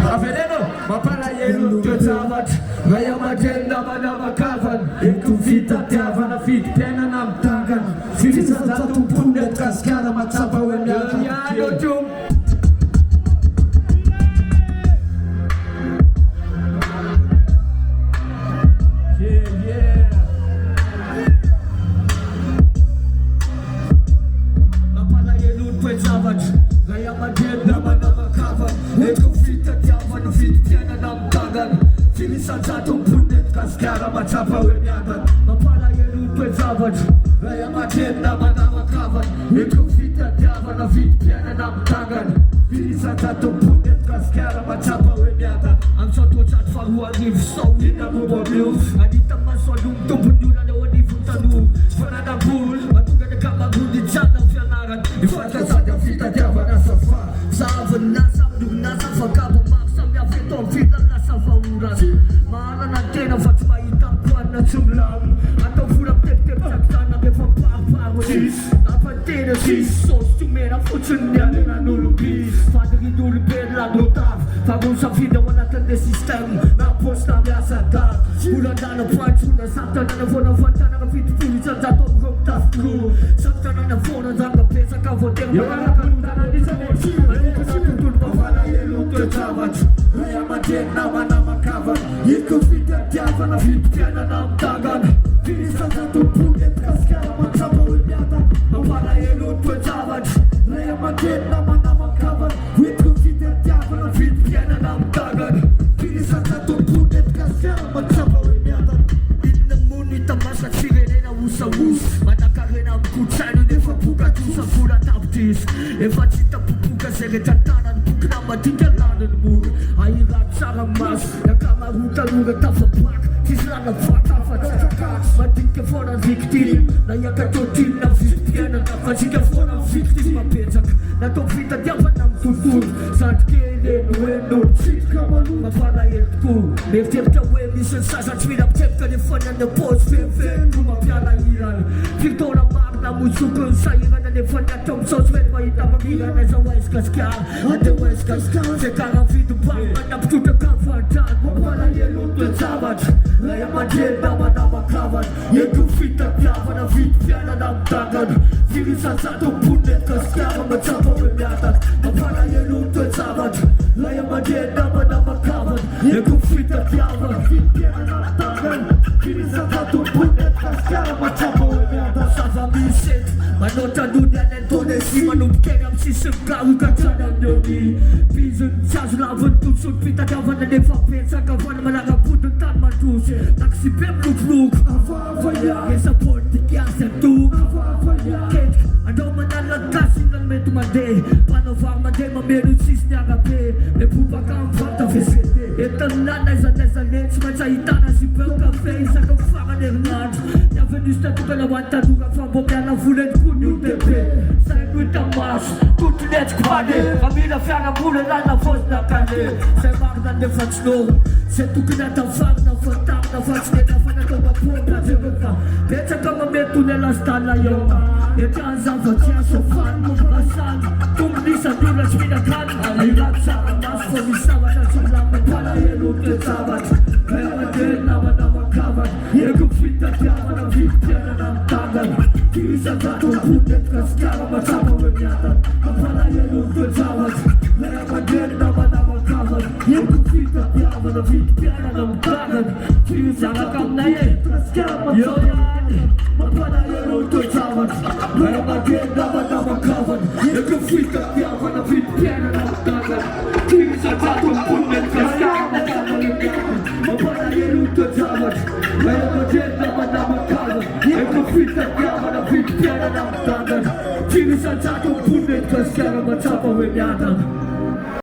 Aveneno, mampalahelo toejavatra Ray aman-dreny nama kavan Eto fitadiavana fidim-piainana mitangana Filisan-jatom-pony Madagasikara matsapa hoe miaraka Ray aman-dreny nama kavan Eto fitadiavana fidim-piainana mitangana Filisan-jatom-pony Madagasikara matsapa hoe miaraka Mampalahelo toejavatra Ray aman-dreny nama kavan Eto fitadiavana fidim-piainana mitangana Filisan-jatom-pony Madagasikara matsapa hoe miaraka Amin'izao toetrandro faharoa arivo sao ina momameo Anita masoalogno tombony eo anivon'ny tanoa Fananam-boly mahatonga ny ankamaroany tsara ny fianarana Ifankazaty amin'ny fitadiavana safa Zahavany nasa amin'ny orinasa fakabo maro samihafa eto amin'ny filalasa vahaorana Mahalana ny tena fa tsy mahita ampoanina tsy milamo Atao vola mitepitepitsakitana rehefa pariparo Ampantena sisy saosy tomena fotsiny ny alenan'olom-bisy Fandirian'olombelona notavy Farosafidy ao anatin'le système na posta miasa dara Olandana poantrona samtanana foana fantanana fitopolo isanjato amin'ireo mitafitoro Samtanana foana zanga pesaka voatery manaraka nisany Manoloka tontolo mampalahelo toejavatra Ray aman-dreny nama kavana Eto fitadiavana fidim-piainana mitangana Filisan-jatom-pony Madagasikara matsapa hoe miaraka Mampalahelo toejavatra Ray aman-dreny nama kavana Eto fitadiavana fidim-piainana mitangana Filisan-jatom-pony Madagasikara matsapa hoe miaraka Inona mono hitamasaka firenena osaosa Manan-karena amin'ny kolotsaina nefa bokatosa vola tapitrisa Efa tsy hitapopoka zay rehetra tanany bokina madinga laniny mora Ahirano tsara maso Yakamarota-lora tafabaka Tsisy lana vata afa-tsakaka Madinga foana ny victime Na iakatotinina fidim-piainana Fazika foana ny victime mapetsaka Natao fitadiavana amin'ny tontolo Zandrikely eno tsika maloto Mampalahelo tokoa Mieritseritra hoe misy ny sasatsy mila mitepika nefany any am-paozy fenofeno no mampialahirana Firitona marina mozoko ny sahirana nefa ny atao misaosy feno mahita mamirana Zao Madagasikara ande Madagasikara Zay kara vidim-bary manampitrotra kavandrano Mampalahelo toejavatra Ray aman-dreny nama kavana Eto fitadiavana fidim-piainana mitangana Filisan-jatom-pony Madagasikara matsapa hoe miaraka Mampalahelo toejavatra Ray aman-dreny nama kavana Eto fitadiavana fidim-piainana mitangana Filisan-jatom-pony Madagasikara matsapa hoe miaraka Zava-misy eto manoatra nony any Indonesia Manombokely amin'ny sisiny garo katrana amin'ny Bizony tsy azo laviny tosony fitadiavana nefa petsaka Avana manara-podiny tany mandroso Taxi be miloko Esa politika azy atoko Ketrika andao manala gasy inona no mety mandeha Mpanao vary mandeha mameno tsisy ny arabe Mepobaka amin'ny vata VCD Entanilana aiza-n'aiza tsy maintsy ahitana sy beo kafe Isaka farany herinandro Ny avenue tatokana ho an'ny tanora fa mbo miala vola eny koa ny UTB Zay no hita maso Kontinetsiko mane Famila fiarahamonina lana vozina kane Zay marina nefa tsy noro Zay tokony atavarina fantarina fa tsy nena fa natao mapona Zerefa betsaka mamety ny alasitana eo Etra ny zavatsy asofany Masany tombon'isan'ny olona tsy mihinan-kany Ahirano tsara maso fa misy zavatra tsy milamy Mampalahelo toejavatra Ray aman-dreny nama kavana Eto fitadiavana fidim-piainana mitangana Filisan-jatom-pony Madagasikara matsapa hoe miaraka Mampalahelo toejavatra Ray aman-dreny nama kavana Eto fitadiavana fidim-piainana mitangana Filisan-jatom-pony Madagasikara matsapa Mampalahelo toejavatra Ray aman-dreny nama kavana Eto fitadiavana fidim-piainana mitangana Filisan-jatom-pony Madagasikara matsapa hoe miaraka Mampalahelo toejavatra Ray aman-dreny nama kavana Eto fitadiavana fidim-piainana mitangana Filisan-jatom-pony Madagasikara matsapa hoe miaraka